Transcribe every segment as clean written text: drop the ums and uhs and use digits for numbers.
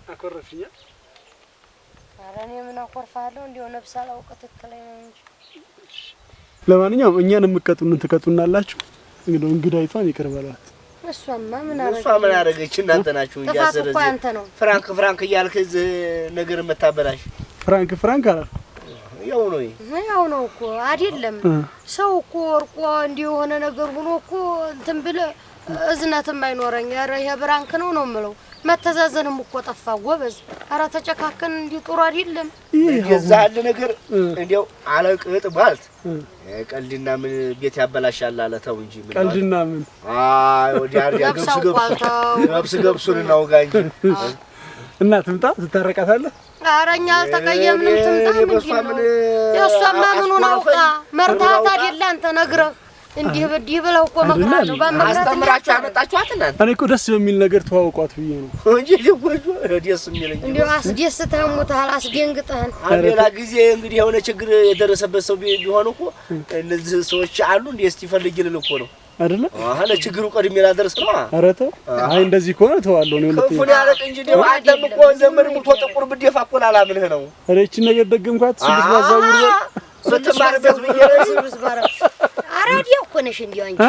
አኮረፍኛ አራኔ ምን አኮርፋለሁ እንዴው ነብሳላ ወቀት ተከለኝ እንጂ ለማንኛውም እኛን የምትቀጡን ትቀጡናላችሁ እንግዲህ እንግዳይቷን ይቀርባላት እሷማ ምን አረገች እናንተ ናችሁ ያሰረዘ ፍራንክ እያልክ ነገር መታበላሽ ፍራንክ አላ ያው ነው እኮ አይደለም ሰው እኮ ወርቆ እንዲው ሆነ ነገር ሆኖ እኮ እንትን ብለ እዝነትም አይኖረኝ ኧረ ይሄ ብራንክ ነው የምለው መተዛዘንም እኮ ጠፋ ጎበዝ ኧረ ተጨካከን እንዲ ጥሩ አይደለም የዛለ ነገር እንዴው አለቅጥ ባልት ቀልድና ምን ቤት ያበላሻል አለ ተው እንጂ ምን ቀልድና ምን ወዲያ ገብሱን እናውጋ እንጂ እና ትምጣ ትታረቃታለህ አረኛ አልተቀየምንም ትምጣ ምን የሷማ ምኑን አውቃ መርታት አይደል አንተ ነግረህ እንዲህ በዲህ ብለው እኮ መከራቸው በመከራቸው አስተምራችሁ አመጣችኋት እናንተ እኔ እኮ ደስ በሚል ነገር ተዋውቋት ብዬ ነው እንጂ ደስ የሚለኝ እንዴው አስደስተህ ሞታል አስደንግጠህን ሌላ ጊዜ እንግዲህ የሆነ ችግር የደረሰበት ሰው ቢሆን እኮ እነዚህ ሰዎች አሉ እንዴ እስቲ ፈልግልን እኮ ነው አይደለ ለችግሩ ቀድሜ ላደርስ ነው አረተ አይ እንደዚህ ከሆነ ተዋለው ነው ለጥይ ክፉን ያለቅ እንጂ ደው አንተም እኮ ዘመድ ሙቶ ጥቁር ብደፋ እኮ ላላምንህ ነው እቺ ነገር ደግምኳት ስልስ ባዛውር ስትማርበት ብዬ ስልስ ባራ አራዲያ እኮ ነሽ እንዴ አንቺ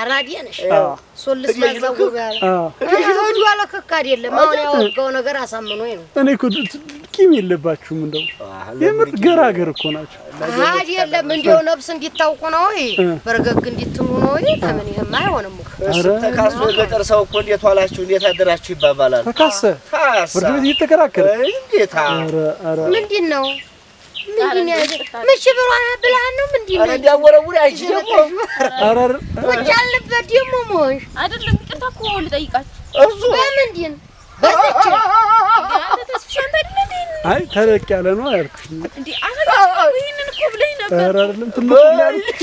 አራዲያ ነሽ ሶልስ ባዛውር ሆዱ አለከካ አይደለም አሁን ያወጋው ነገር አሳምኖኝ ነው እኔ እኮ ቂም የለባችሁም እንደው የምር ገራገር እኮ ናችሁ አይደለም እንደው ነብስ እንዲታውቁ ነው ወይ በረገግ እንዲትሙ ነው ወይ ለምን ይሄማ አይሆንም እኮ ተካሱ የገጠር ሰው እኮ እንዴት ዋላችሁ እንዴት አደራችሁ ይባባላል ተካሰ ፍርድ ቤት ይተከራከረ እንዴት አረ ምንድነው ምንሽ ብርሃን ነው ምንድነው አረ ያወረውሪ አይችልም አረ ወጫለበት ደሞ ሞሽ አይደለም ይቅርታ እኮ ልጠይቃችሁ እሱ በምንድን በዚች ተስፍሻንታ አይደለም አይ ተለቅ ያለ ነው ያልኩሽ እንዴ አሁን ይሄንን እኮ ብለኝ ነበር አረ አይደለም ትልቁ ያልኩሽ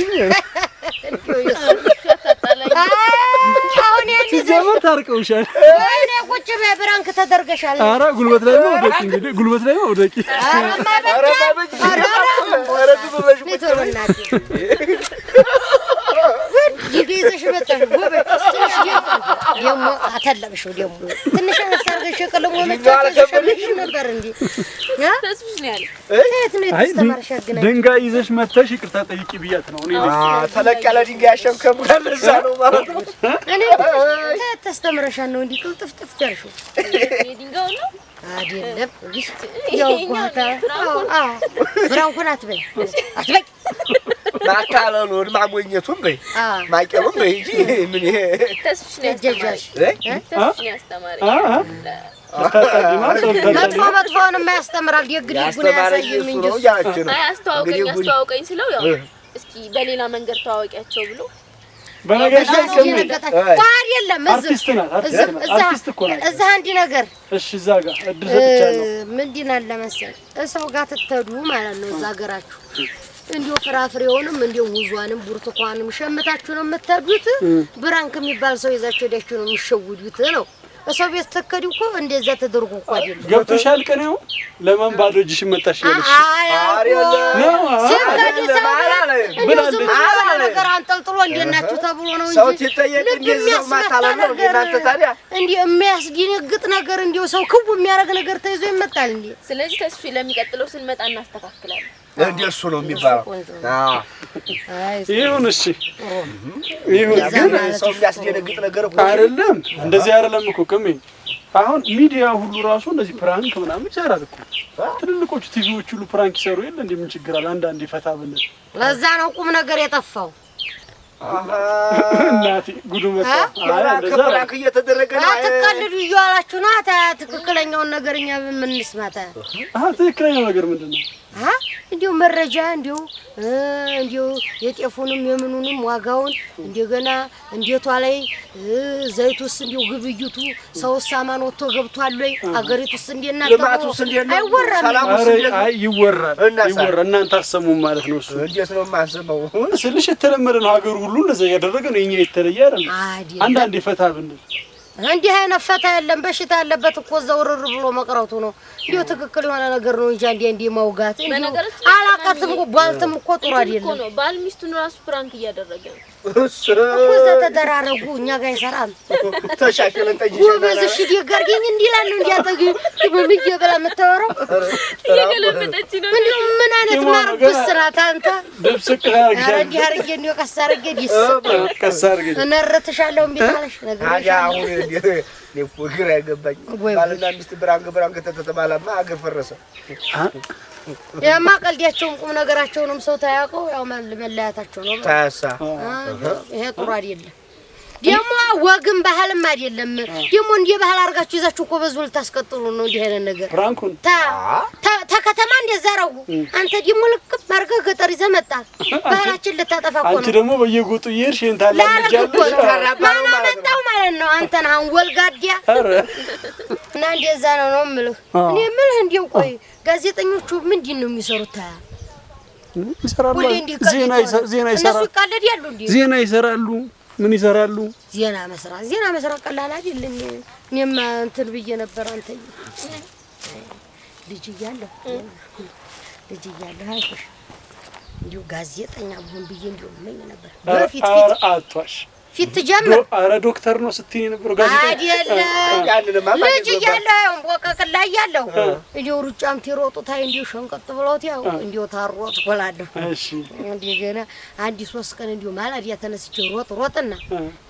አሁን ያንቺ ዘመር ታርቀውሻል እኔ ቁጭ በብራንክ ተደርገሻል አረ ጉልበት ላይ ነው ወደቂ እንግዲህ ጉልበት ላይ ነው ወደቂ አረ ትበሽ ምትወናት ይገይዘሽ በጣም ጎበዝ ትንሽ ደሞ አተለብሽው ደሞ ትንሽ አንሳርገሽ ቀለሞ መጣሽ ነበር እንዴ ያ ተስፍሽ ነው ያለ እት ነው ተስተማርሻግና ድንጋይ ይዘሽ መተሽ ይቅርታ ጠይቂ ብያት ነው እኔ ተለቅ ያለ ድንጋይ ያሸምከም ለዛ ነው ማለት ነው እኔ ተስተማርሻን ነው እንዴ ቅልጥፍጥፍ ያልሽው የድንጋው ነው አይደለም ያው ጓታ ብራንኩን አትበይ ማታለሉን ማሞኘቱን በይ ማቀሉን በይ እንጂ ምን ይሄ ተስፍሽ ነው ጀጃሽ ተስፍሽ ነው ያስተማረኝ መጥፎን የማያስተምራል ደግዲጉን ያሳየኝ እንጂ አስተዋውቀኝ ስለው ያው እስኪ በሌላ መንገድ ተዋወቂያቸው ብሎ በነገርሽ አይደለም እዛ አንዲ ነገር እሺ እዛ ጋር እድል ሰጥቻለሁ ምንድን አለ መሰል ሰው ጋር ትተዱ ማለት ነው እዛ ሀገራችሁ እንዲው ፍራፍሬውንም እንዲው ሙዟንም ብርቱካንም ሸምታችሁ ነው የምትሄዱት ብራንክ የሚባል ሰው ይዛችሁ ሄዳችሁ ነው የሚሸውዱት ነው ሰው ቤት ተከዲው እኮ እንደዛ ተደርጎ እኮ አይደለም ገብቶሻል ቀኔው ለማን ባዶ እጅሽ መጣሽ ያለሽ ነገር አንጠልጥሎ እንደናችሁ ተብሎ ነው እንጂ ሰው ትጠየቅ እንደዚህ ማታላል ነው እናንተ ታዲያ እንዴ የሚያስደነግጥ ነገር እንዴው ሰው ክቡ የሚያረግ ነገር ተይዞ ይመጣል እንዴ ስለዚህ ተስፊ ለሚቀጥለው ስንመጣ እናስተካክላለን እንደሱ ነው የሚባለው ይሁን እሺ ይሁን ግን ሰው የሚያስደነግጥ ነገር እኮ አይደለም እንደዚህ አይደለም እኮ ከመ አሁን ሚዲያ ሁሉ ራሱ እንደዚህ ፕራንክ ምናምን ይሰራል እኮ ትልልቆቹ ቲቪዎች ሁሉ ፕራንክ ይሰሩ የለ እንደምን ችግር አለ አንዳንዴ ፈታ ብለን ለዛ ነው ቁም ነገር የጠፋው እናቴ ጉዱ መጣ ፕራንክ እየተደረገ ነው አትቀልዱ ይያላችሁ ነው ትክክለኛውን ነገርኛ በምንስማታ ትክክለኛው ነገር ምንድነው እንዲው መረጃ እንዲው እንዲሁ የጤፉንም የምኑንም ዋጋውን እንደገና እንዴቷ ላይ ዘይቱስ እንዲሁ ግብይቱ ሰውስ ሳማን ወጥቶ ገብቷል ወይ አገሪቱስ እንደናንተ ልማቱስ እንደና አይወራም። አይ ይወራል እናንተ አሰሙም ማለት ነው። እሱ እንዴት ነው የማንሰማው? ስልሽ የተለመደ ነው። ሀገሩ ሁሉ እንደዛ ያደረገ ነው። የኛ የተለየ አይደለም። አንዳንዴ ፈታ ብንል እንዲህ አይነት ፈታ የለም። በሽታ ያለበት እኮ ዘውርር ብሎ መቅረቱ ነው። እንዲሁ ትክክል የሆነ ነገር ነው እንጂ አንዴ ማውጋት እንዲሁ አላቀትም ቧልትም እኮ ጥሩ አይደለም ነው። ባል ሚስቱን ራሱ ፕራንክ እያደረገ ነው እኮ እዛ ተደራረጉ። እኛ ጋር ይሰራል። ተሻሽለን ጠይቀን ወበዝሽ ይገርገኝ እንዲላል እንዲያጠግ በሚጀ በላ መተወረው እየገለበጠች ነው። ምን አይነት ማርብስ ናት አንተ? ድብስቅ ታርግሻለሽ። አረንዲ አርጌ እንዲው ቀሳርጌ ዲስ ቀሳርጌ እነርትሻለሁ እንቢታለሽ ነገር አሁን ለፎ ግራ ያገባኝ ባልና ሚስት ብራንግ ተተተባላማ አገር ፈረሰ። ያማ ቀልዲያቸውም ቁም ነገራቸውንም ሰው ታያውቀው ያው መለያታቸው ነው ታሳ ይሄ ጥሩ አይደለም። ደሞ ወግም ባህልም አይደለም። ደሞ እንደ ባህል አርጋችሁ ይዛችሁ እኮ በዙ ልታስቀጥሉ ነው እንዲህ አይነት ነገር ፍራንኩን ተከተማ እንደዛራው አንተ ደሞ ልክ ማርገህ ገጠር ይዘህ መጣ ባህላችን ልታጠፋ እኮ ነው። አንቺ ደሞ በየጎጡ ይርሽ እንታላልጃለሽ ማናመጣው ማለት ነው። አንተን አሁን ወልጋዲያ እና እንደዛ ነው የምልህ። እኔ የምልህ እንደው ቆይ ጋዜጠኞቹ ምንድን ነው የሚሰሩት? ይሰራሉ ዜና ይሰራሉ። እነሱ ይቃለዳሉ እንዴ? ዜና ይሰራሉ። ምን ይሰራሉ? ዜና መስራት ቀላል አይደለም። እኔማ እንትን ብዬ ነበር አንተ ልጅ እያለሁ አይሽ እንዲሁ ጋዜጠኛ መሆን ብዬ እንዲሁ ምን ነበር በፊት አጥቷሽ ፊት ጀምር። አረ ዶክተር ነው ስትይ ነበር ጋዜጠኛ አይደለም። ልጅ እያለሁ ወቀቅላ እያለሁ እንዲሁ ሩጫም ትሮጡት አይ እንዲሁ ሸንቀጥ ብሎት ያው እንዲሁ ታሮጥ ቆላለሁ። እሺ እንደገና አንዲ 3 ቀን እንዲሁ ማላዲያ ተነስቼ ሮጥና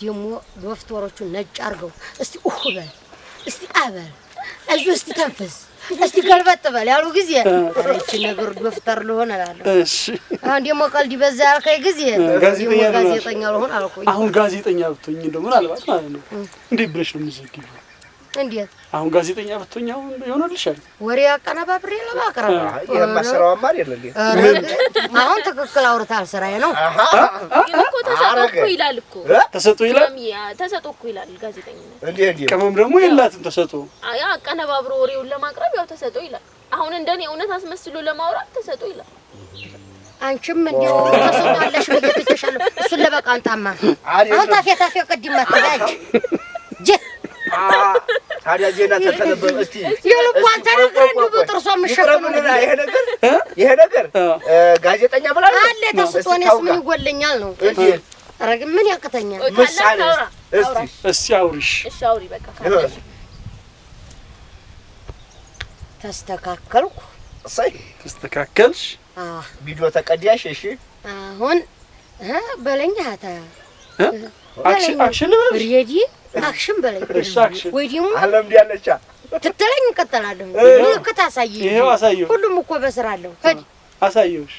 ደሞ ዶክተሮቹ ነጭ አርገው እስቲ በል እስቲ አበል አዩ እስቲ ተንፈስ እስቲ ገልበጥ በል ያሉ ጊዜ እቺ ነገር ዶክተር ልሆን አላለሁ። እሺ አሁን ደሞ ቀልድ በዛ ያልከኝ ጊዜ ጋዜጠኛ ልሆን አልኩኝ። አሁን ጋዜጠኛ ብትሆኝ እንደው ምናልባት ማለት ነው እንዴት ብለሽ ነው የምትዘጊው? እንዴት አሁን ጋዜጠኛ ብትሆኝ አሁን ይሆነልሻል? ወሬ አቀነባብሬ ለማቅረብ የማሰራው አማር አይደለም እንዴ? አሁን ትክክል አውርታል። ስራዬ ነው እኮ ተሰጥቶ ይላል እኮ ተሰጥቶ ይላል። ተሰጥቶ እኮ ይላል ጋዜጠኛ እንዴ ቅመም ደግሞ የላትም ተሰጥቶ ያ አቀነባብሮ ወሬውን ለማቅረብ ያው ተሰጥቶ ይላል። አሁን እንደኔ እውነት አስመስሎ ለማውራት ተሰጥቶ ይላል። አንቺም እንደው ተሰጥቷለሽ ብትተሻለ እሱን ለበቃንታማ አሁን ታፌ ቅድም ማተላጅ ታዲያ ዜና ተተነበበ እስቲ የልቧን ተነግረን ነው በጥርሷ መሸፈኑ ይሄ ነገር ጋዜጠኛ ብላ አለ ተስጦኔስ ምን ይጎለኛል ነው አረግ ምን ያቀተኛል? ምሳሌ እስቲ አውሪሽ እሺ አውሪ በቃ ተስተካከልኩ። እሰይ ተስተካከልሽ? ቪዲዮ ተቀዳሽ? እሺ አሁን በለኛ አታ አክሽን ልበልሽ? ሬዲ አክሽን በለኝ ወይ ደግሞ አለም ዲያለቻ ትተለኝ እንቀጥላለሁ። ምልክት አሳየኝ። ይሄው አሳየው። ሁሉም እኮ በስራ አለው። ሄድ አሳየውሽ።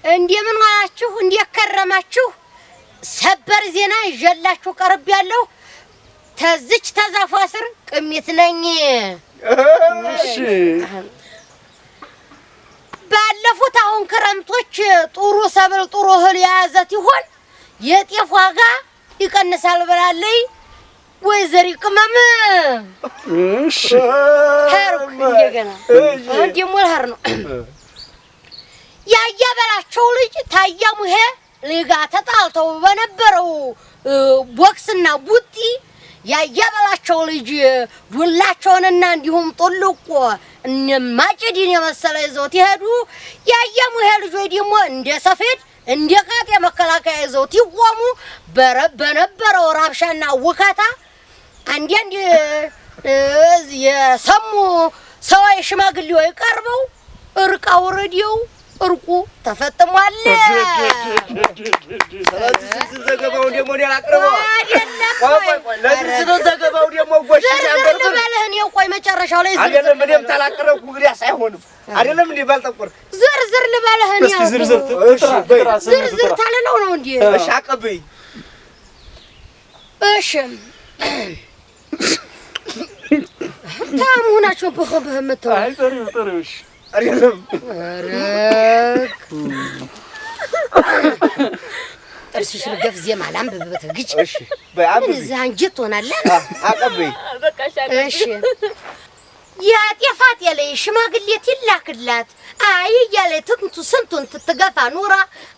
እንደምን ዋላችሁ? እንደከረማችሁ? ሰበር ዜና ይዤላችሁ ቀርብ ያለው ተዝች ተዛፏ ስር ቅሚት ነኝ። እሺ ባለፉት አሁን ክረምቶች ጥሩ ሰብል ጥሩ እህል የያዘት ይሆን የጤፍ ዋጋ ይቀንሳል ብላለይ ወይዘሪ ቅመም። እሺ ሄርኩ እንደገና ደሞ ልሄድ ነው። ያያበላቸው ልጅ ታያ ሙሄ ሊጋ ተጣልተው በነበረው ቦክስና ቡጢ ያያበላቸው ልጅ ዱላቸውንና እንዲሁም ጥልቆ ማጭዲን የመሰለ ይዘውት ይሄዱ። ያያሙ ይሄ ልጆች ደግሞ እንደ ሰፌድ እንደ ቃጤ መከላከያ ይዘውት ይቆሙ። በነበረው ራብሻና ውካታ አንዴ የሰሙ ሰው ሽማግሌው ይቀርበው እርቃው ረዲው እርቁ ተፈጥሟል። ስለዚህ ዘገባው ደግሞ ነው ያቀርበው ለዚህ ዘገባው ደግሞ ጎሽ ያንደርኩ ለበለህን የቆይ መጨረሻው ላይ አይደለም ምንም ተላቀረኩ እንግዲህ አይሆንም አይደለም እንዴ ባልጠቆር ዝርዝር ልበለህን እስቲ ዝርዝር ታለለው ነው እንዴ? እሺ አቀበይ እሺ ታሙናቸው በኸበህ መተው አይ ጥሪውሽ አይደለም ጥርስሽ ልገፍ ዜማ ላንብብ በትግጭ እሺ በአንብብ እዚህ አንጀት ሆናለህ አቀበይ በቃ ሻገር እሺ ያጤፋት ያለ ሽማግሌት ይላክላት አይ ያለ ትንቱ ስንቱን ትትገፋ ኑራ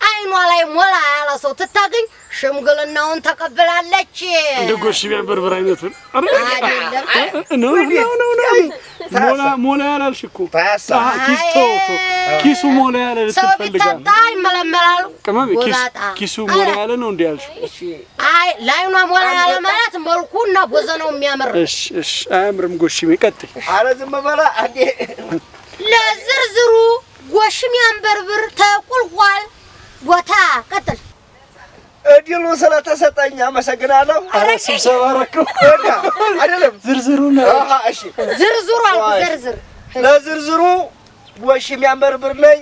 አይኗ ላይ ሞላ ያለ ሰው ትታገኝ ሽምግልናውን ተቀበላለች እንደ ጎሽ ቢያበርብር አይነቱን አይደለም ሞላ ያላልሽ እኮ ታሳ ኪሱ ሞላ ያለ ሰው ልትፈልጋ ቢታጣ ይመለመላል ቅመም ኪሱ ሞላ ያለ ነው እንዴ ያልሽ እሺ አይ ላይኗ ሞላ ያለ ማለት መልኩና ቦዘናው የሚያምር እሺ አያምርም ጎሽሜ ቀጥይ አረ ዝም በላ አንዴ ለዝርዝሩ ጎሽም ያንበርብር ተቁልቋል ቦታ ቀጥል እድሉ ስለተሰጠኝ አመሰግናለሁ አረ ስብሰባ ረከው አይደለም ዝርዝሩን እሺ ዝርዝሩ አልኩ ዝርዝር ለዝርዝሩ ጎሽም ያንበርብር ነኝ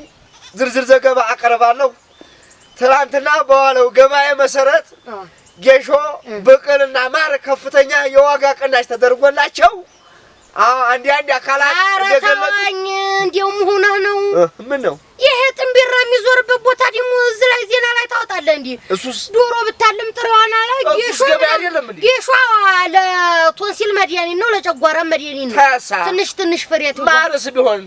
ዝርዝር ዘገባ አቀርባለሁ ትላንትና በዋለው ገበያ መሰረት ጌሾ በቀልና ማር ከፍተኛ የዋጋ ቅናሽ ተደርጎላቸው አንድ አካላት እንደገለኝ እንደውም ሆነ ነው ምን ነው ይሄ ጥንቢራ የሚዞርበት ቦታ ደግሞ እዚህ ላይ ዜና ላይ ታውጣለህ እንዴ እሱስ ዶሮ ብታልም ጥሬዋና ላይ ጌሾ አይደለም እንዴ ጌሾ ለቶንሲል መድያኒት ነው ለጨጓራ መድያኒት ነው ትንሽ ፍሬት ማርስ ቢሆን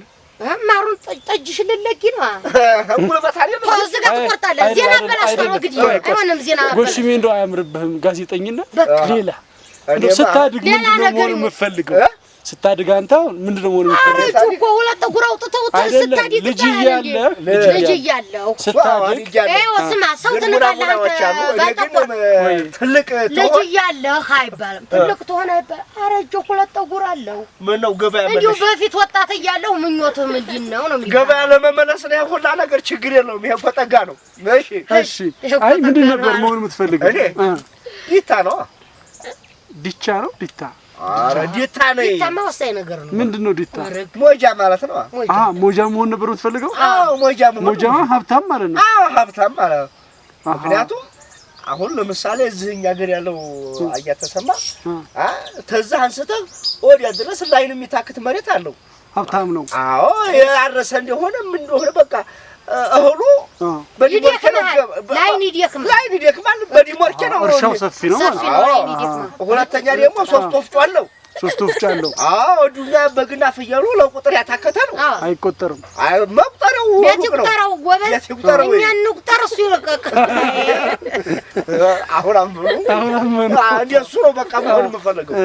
ማሩን ጠጅሽ ልለጊ ነው ጉልበት አይደለም እዚህ ጋር ትቆርጣለህ ዜና በላሽታ ነው ግዲ አይሆንም ዜና ጎሽሜ እንደው አያምርብህም ጋዜጠኝነት ሌላ ስታድግ ምንድነው ሞር የምፈልገው ስታድግ አንተ ምንድነው ሞር የምፈልገው አረጁ እኮ ሁለት ጉራው ተውተው ስታድግ ልጅ እያለሁ ስታድግ ስማ ሰው ትንቃለህ ትልቅ ልጅ እያለህ አይባልም ትልቅ ትሆነ አይባል አረጁ ሁለት ጉራ አለው ምን ነው ገበያ እንዲሁ በፊት ወጣት እያለሁ ምኞትህ ምንድን ነው ነው ገበያ ለመመለስ ነው ሁላ ነገር ችግር የለውም ይሄ ፈጠጋ ነው እሺ አይ ምንድን ነበር መሆን የምትፈልገው ዲታ ነው ዲቻ ነው ዲታ አረ ዲታ ነው ዲታማ ወሳኝ ነገር ነው ምንድነው ዲታ ሞጃ ማለት ነው ሞጃ መሆን ነበር የምትፈልገው ሞጃ ሀብታም ማለት ነው ሀብታም ማለት ምክንያቱም አሁን ለምሳሌ እዚህኛ ሀገር ያለው አያተሰማ ተዛ አንስተህ ወዲያ ድረስ ላይን የሚታክት መሬት አለው ሀብታም ነው አዎ ያረሰ እንደሆነ ምን እንደሆነ በቃ እህሉ በዲሞርኬ ነው ላይን ይደክማል በዲሞርኬ ነው እርሻው ሰፊ ነው ሁለተኛ ደግሞ ሶስት ወፍጮ አለው ዱኛ በግና ፍየሉ ለቁጥር ያታከተ ነው አይቆጠርም መቁጠረው የትቁጠረው ጎበዝ እኛ እንቁጠር እሱ ይለቀቅ አሁን አምኑ እንደሱ ነው በቃ መሆን የምፈልገው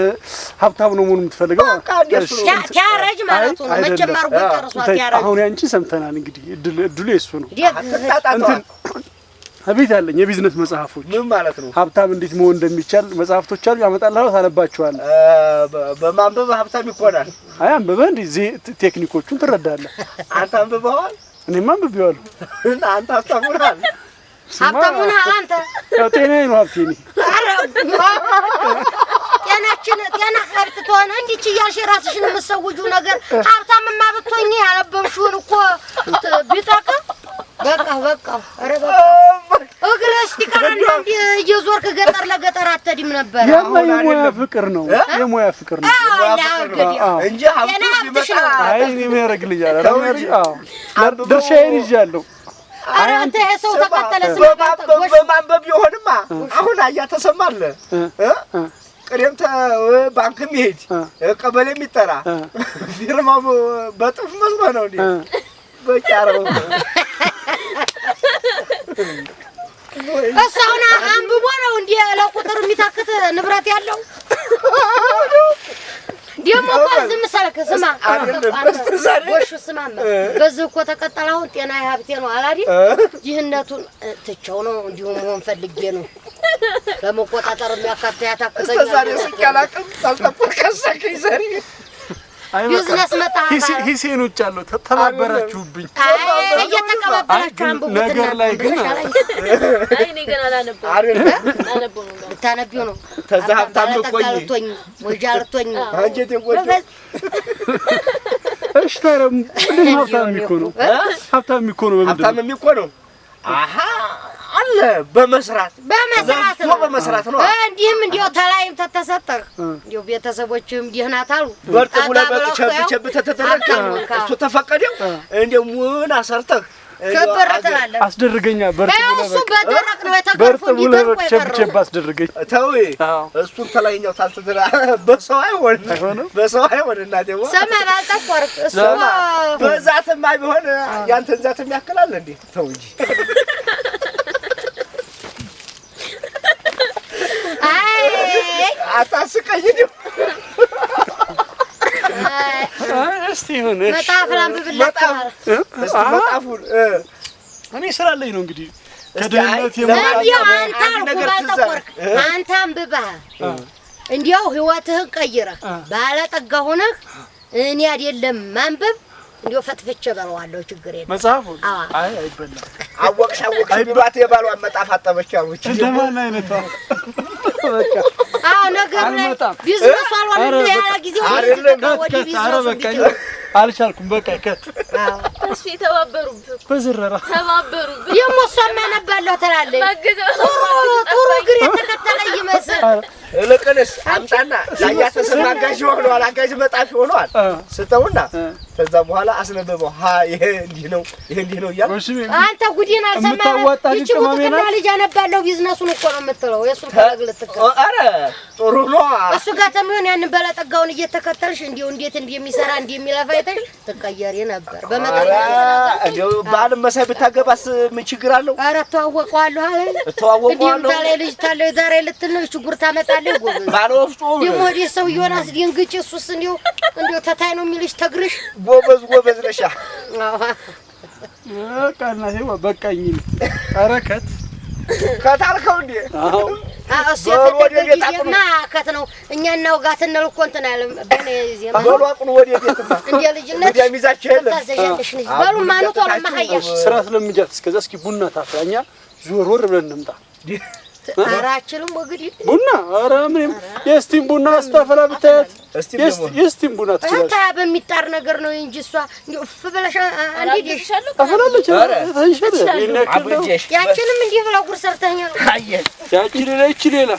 ሀብታም ነው መሆን የምትፈልገው በቃ እንደሱ ቲያረጅ ማለት ነው መቼም አርጎ ተርሷ ቲያረጅ አሁን ያንቺ ሰምተናል እንግዲህ እድሉ የሱ ነው አቤት አለኝ የቢዝነስ መጽሐፎች ምን ማለት ነው ሀብታም እንዴት መሆን እንደሚቻል መጽሐፍቶች አሉ ያመጣልህ ታነባቸዋለህ በማንበብ ሀብታም ይኮናል አይ አንበበ እንዴ ቴክኒኮቹን ትረዳለህ አንተ አንብበዋል እኔማ አንብቤዋለሁ አንተ ሀብታም ሆናል ሀብታሙን አንተ ጤናዬ ነው ሀብቴ ነኝ ጤና ሀብት ትሆነ እንዲች እያልሽ ራስሽን የምትሰውጂው ነገር ሀብታምማ ብትሆኚ ያነበብሽውን እኮ ቢጠቅም በቃ ኧረ በቃ እግር እስቲ ቀረና እንደ እየዞርክ ገጠር ለገጠር አትሄድም ነበር የሙያ ፍቅር ነው እንጂ ሀብቱ ቢመጣ አይ እኔ ምን ያደርግልኛል ድርሻዬን ይዣለሁ ኧረ አንተ ይሄ ሰው ተቀጠለ በማንበብ ይሆንማ አሁን አያተሰማለ ቅሬም ባንክ የሚሄድ ቀበሌ የሚጠራ ፊርማው በጥፍ መስሎ ነው እንዴ በጫራው እሳውና አንብቦ ነው እንዴ ለቁጥር የሚታክት ንብረት ያለው ደሞ እኮ ዝም ሰልክ ስማ ወሽ ስማ በዚህ እኮ ተቀጠላው ጤና ሀብቴ ነው አላዲ ይህነቱን ትቸው ነው እንዲሁ መሆን ፈልጌ ነው ለመቆጣጠር የሚያካታ ያታክተኛ ዛሬ ሲቀላቀም ታልተቆከሰከኝ ዘሪ ቢዝነስ መጣ ሂሴኖች አለው ተባበራችሁብኝ እየተቀባበላችሁ አንብቡት ነገር ላይ ግን አይ እኔ ገና አላነበው ነው ልታነቢው ነው ተዛ ሀብታም ቆይ ወጃልቶኝ አንጀቴ ቆይ እሺ ታረም ሀብታም የሚኮነው በምንድን ሀብታም የሚኮነው አሃ አለ አለ በመስራት ነው። እንዲህም እንዲያው ተላይም ተተሰጠህ እንዲያው ቤተሰቦችም ደህናት አሉ በርጥቡ ለበቸብ ተተደረከ እሱ ተፈቀደው እንዲያው ምን አሰርተህ ከበር ትላለህ አስደርገኛ እሱ በደረቅ ነው የተከፈው ቸብቸብ አስደርገኝ ተው እሱን ተላይኛው ታልተደራ በሰው አይሆን እናቴ ሰማ ባልጠቆርክ እሱ በዛትማ ቢሆን ያንተን ዛትም ያክላል እንዴ ተው እንጂ አታስቀኝ ነው እስቲ ሆነ መጣፍ ላምብብላችሁ መጣፉን እኔ ስራለኝ ነው እንግዲህ ከደህንነት አንተ አንብበህ እንዲያው ህይወትህን ቀይረህ ባለጠጋ ሆነህ እኔ አይደለም ማንበብ እንዲያው ፈትፍቼ በለዋለሁ ችግር የለም መጽሐፉ አይ አይበላም አወቅሽ ቢሏት የባሏን መጣፍ አጠበች አሉች እንደማን አይነቷ ነገር ላይ ቢዝነስ አልዋለም ያላ ጊዜው ወዲ ቢዝነስ አልቻልኩም በቃ ከት ተስፋ ተባበሩብህ በዝረራ ተባበሩብህ የሞሰማ ነባለው ተላለኝ ጥሩ ግሬ ተከተለ ይመስል ለቀነስ አምጣና ያያተ ሰማጋሽ ሆኗል አጋጅ መጣፍ ሆኗል ስተውና ከዛ በኋላ አስነበበው ይሄ እንዲህ ነው ይያል አንተ ጉዲና አልሰማህም እቺ ወጥና ልጅ አነባለው ቢዝነሱን እኮ ነው የምትለው የሱን ፈለግልትከ አረ ጥሩ ነው እሱ ጋር ተመን ያን በለጠጋውን እየተከተልሽ እንዴት እንደሚሰራ እንደሚለፋ አይተሽ ትቀየሪ ነበር በመጣ እንዴው ባል መሳይ ብታገባስ ምን ችግር አለው አረ ተዋወቀዋለሁ አይደል ተዋወቀዋለሁ ታለ ልጅ ታለ ዛሬ ልትነሽ ችግር ታመጣለህ ጎበዝ ባል ወፍጮ ደሞ ሰው ዮናስ ዲንግጭ እሱስ እንዴው ተታይ ነው የሚልሽ ተግርሽ ጎበዝ ነሻ በቃና ይሄ በቃኝ አረከት ከታልከው እንዴ እሱ ከት ነው እኛ እናውጋት ነው እኮ እንትን አለም በኔ ዜማ በሏቁን ወደ ቤትማ እንዴ ልጅነት እንደሚዛቸው የለም ታዘዣለሽ ልጅ ባሉ ማኑቶ ለማሐያሽ ስራ ስለምጃት እስከዛ እስኪ ቡና ታፍራኛ ዞር ብለን እንምጣ አራችንም ወግዲ ቡና ኧረ ምንም የስቲም ቡና አስተፈላ ብታያት የስቲም ቡና ትችላለች አንተ በሚጣር ነገር ነው እንጂ እሷ እንዴው ፍበለሽ አንዴ አፈላለች ያችንም እንዲህ ብላ ጉር ሰርተኛል አየ ያቺ ሌላ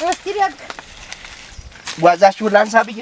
እስቲ ዲያግ ዋዛችሁ ላንሳ ብዬ